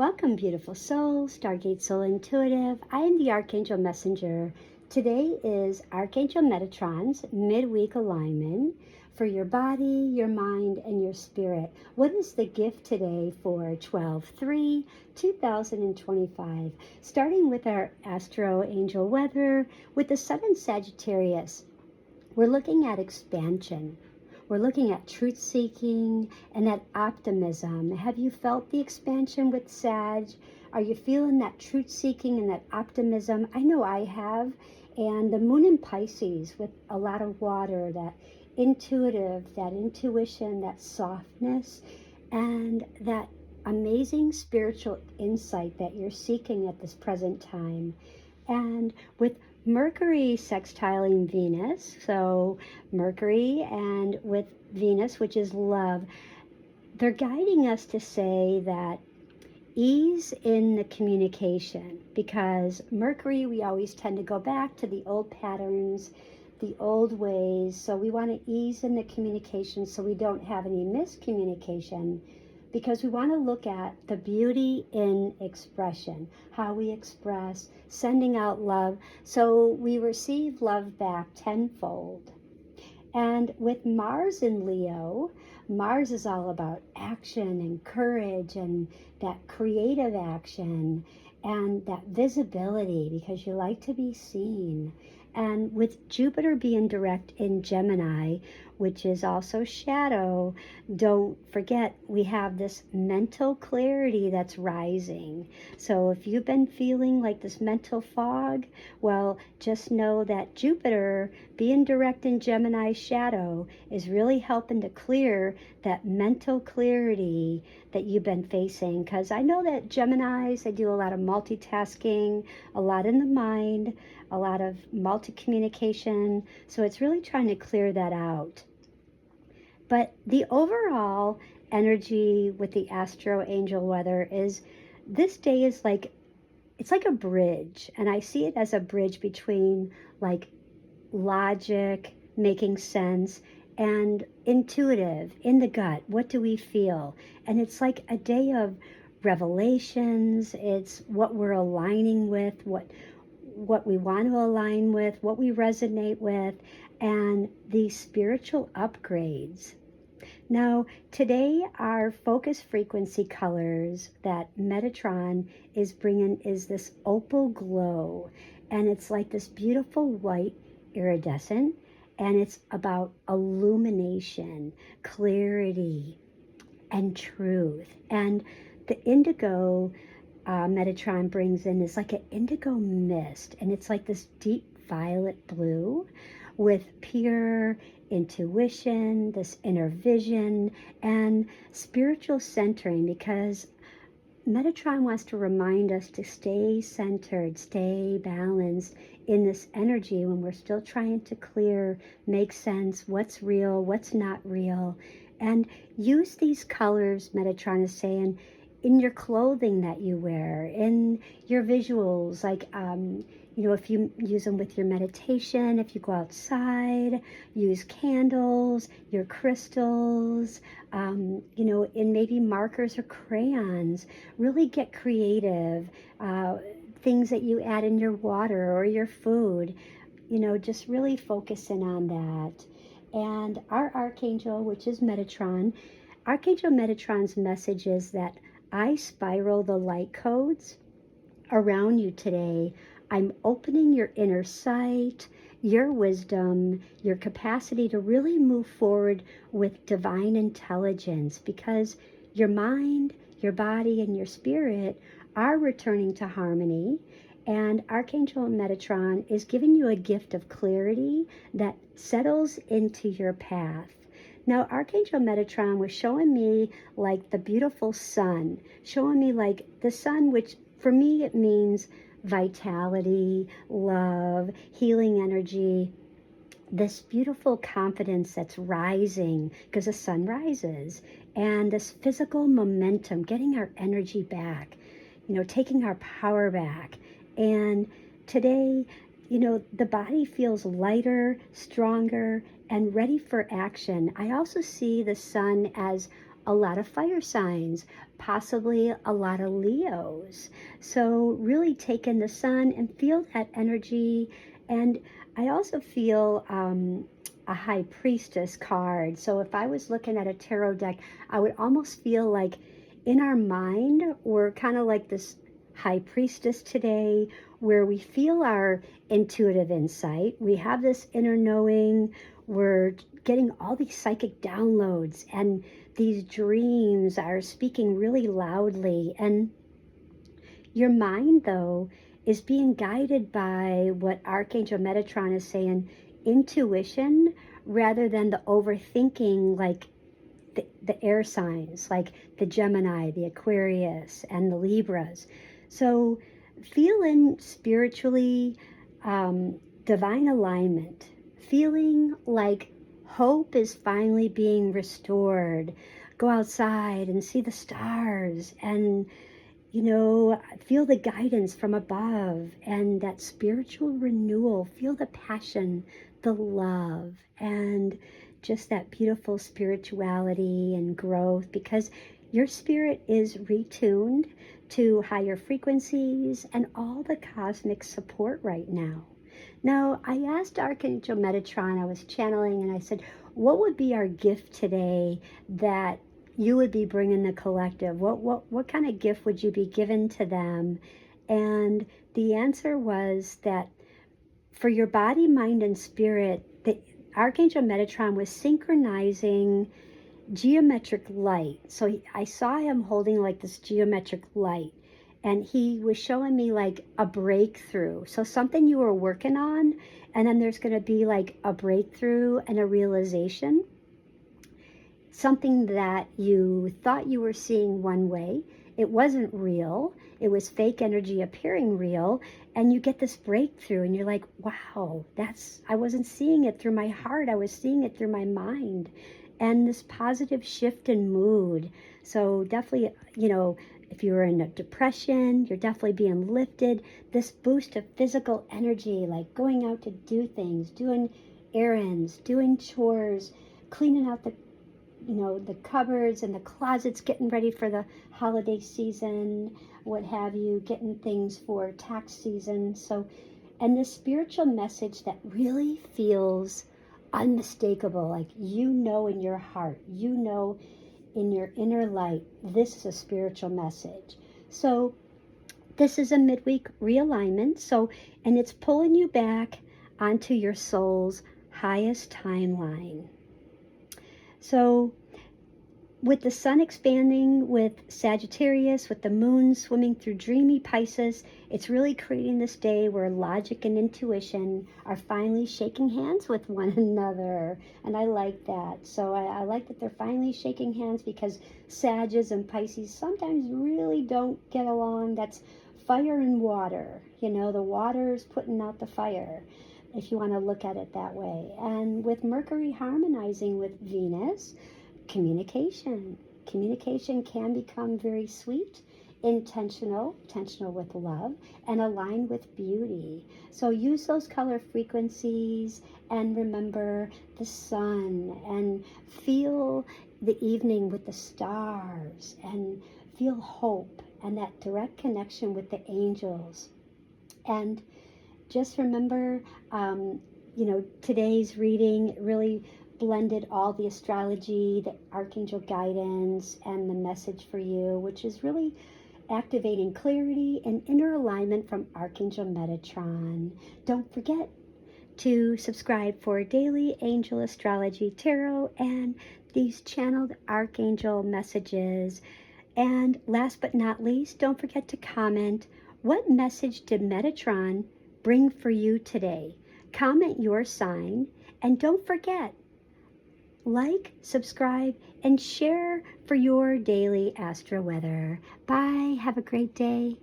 Welcome, beautiful soul, Stargate Soul Intuitive. I am the Archangel Messenger. Today is Archangel Metatron's midweek alignment for your body, your mind, and your spirit. What is the gift today for 12/3/2025? Starting with our Astro Angel weather with the Sun in Sagittarius. We're looking at expansion. We're looking at truth seeking and at optimism. Have you felt the expansion with Sag? Are you feeling that truth seeking and that optimism? I know I have. And the Moon in Pisces with a lot of water, that intuitive, that intuition, that softness, and that amazing spiritual insight that you're seeking at this present time. And with Mercury sextiling Venus, so Mercury and with Venus, which is love, they're guiding us to say that ease in the communication, because Mercury, we always tend to go back to the old patterns, the old ways, so we want to ease in the communication so we don't have any miscommunication, because we want to look at the beauty in expression, how we express, sending out love, so we receive love back tenfold. And with Mars in Leo, Mars is all about action and courage and that creative action and that visibility, because you like to be seen. And with Jupiter being direct in Gemini, which is also shadow, don't forget we have this mental clarity that's rising. So if you've been feeling like this mental fog, well, just know that Jupiter being direct in Gemini shadow is really helping to clear that mental clarity that you've been facing. Because I know that Geminis, they do a lot of multitasking, a lot in the mind, a lot of multi-communication. So it's really trying to clear that out. But the overall energy with the Astro Angel weather is this day is like, it's like a bridge. And I see it as a bridge between like logic, making sense, and intuitive, in the gut. What do we feel? And it's like a day of revelations. It's what we're aligning with, what we want to align with, what we resonate with, and these spiritual upgrades. Now, today our focus frequency colors that Metatron is bringing is this opal glow, and it's like this beautiful white iridescent, and it's about illumination, clarity, and truth. And the indigo Metatron brings in is like an indigo mist, and it's like this deep violet blue with pure intuition, this inner vision, and spiritual centering, because Metatron wants to remind us to stay centered, stay balanced in this energy when we're still trying to clear, make sense, what's real, what's not real, and use these colors, Metatron is saying, in your clothing that you wear, in your visuals, like, if you use them with your meditation, if you go outside, use candles, your crystals, in maybe markers or crayons. Really get creative. Things that you add in your water or your food, just really focusing on that. And our Archangel, which is Metatron, Archangel Metatron's message is that I spiral the light codes around you today. I'm opening your inner sight, your wisdom, your capacity to really move forward with divine intelligence, because your mind, your body, and your spirit are returning to harmony. And Archangel Metatron is giving you a gift of clarity that settles into your path. Now, Archangel Metatron was showing me like the beautiful sun, showing me like the sun, which for me it means vitality, love, healing energy, this beautiful confidence that's rising because the sun rises, and this physical momentum, getting our energy back, taking our power back. And today, the body feels lighter, stronger, and ready for action. I also see the sun as a lot of fire signs, possibly a lot of Leos. So really take in the sun and feel that energy. And I also feel a high priestess card. So if I was looking at a tarot deck, I would almost feel like in our mind, we're kind of like this high priestess today, where we feel our intuitive insight. We have this inner knowing. We're getting all these psychic downloads, and these dreams are speaking really loudly. And your mind, though, is being guided by what Archangel Metatron is saying, intuition, rather than the overthinking, like the air signs, like the Gemini, the Aquarius, and the Libras. So feeling spiritually divine alignment, feeling like hope is finally being restored. Go outside and see the stars, and feel the guidance from above, and that spiritual renewal. Feel the passion, the love, and just that beautiful spirituality and growth, because your spirit is retuned to higher frequencies and all the cosmic support right now. Now, I asked Archangel Metatron, I was channeling, and I said, what would be our gift today that you would be bringing the collective? What kind of gift would you be given to them? And the answer was that for your body, mind, and spirit, the Archangel Metatron was synchronizing geometric light. So I saw him holding like this geometric light, and he was showing me like a breakthrough. So something you were working on, and then there's going to be like a breakthrough and a realization. Something that you thought you were seeing one way, it wasn't real. It was fake energy appearing real, and you get this breakthrough, and you're like, wow, I wasn't seeing it through my heart. I was seeing it through my mind. And this positive shift in mood. So definitely, if you're in a depression, you're definitely being lifted. This boost of physical energy, like going out to do things, doing errands, doing chores, cleaning out the cupboards and the closets, getting ready for the holiday season, what have you, getting things for tax season. So, and this spiritual message that really feels unmistakable, like in your heart, in your inner light, this is a spiritual message. So this is a midweek realignment. So, and it's pulling you back onto your soul's highest timeline. So with the sun expanding with Sagittarius, with the moon swimming through dreamy Pisces, it's really creating this day where logic and intuition are finally shaking hands with one another. And I like that. So I like that they're finally shaking hands, because Sagittarius and Pisces sometimes really don't get along. That's fire and water. The water is putting out the fire, if you want to look at it that way. And with Mercury harmonizing with Venus, communication can become very sweet, intentional with love, and aligned with beauty. So use those color frequencies, and remember the sun, and feel the evening with the stars, and feel hope and that direct connection with the angels. And just remember, today's reading really blended all the astrology, the archangel guidance, and the message for you, which is really activating clarity and inner alignment from Archangel Metatron. Don't forget to subscribe for daily angel astrology tarot and these channeled archangel messages. And last but not least, don't forget to comment, what message did Metatron bring for you today? Comment your sign, and don't forget, like, subscribe, and share for your daily astro weather. Bye. Have a great day.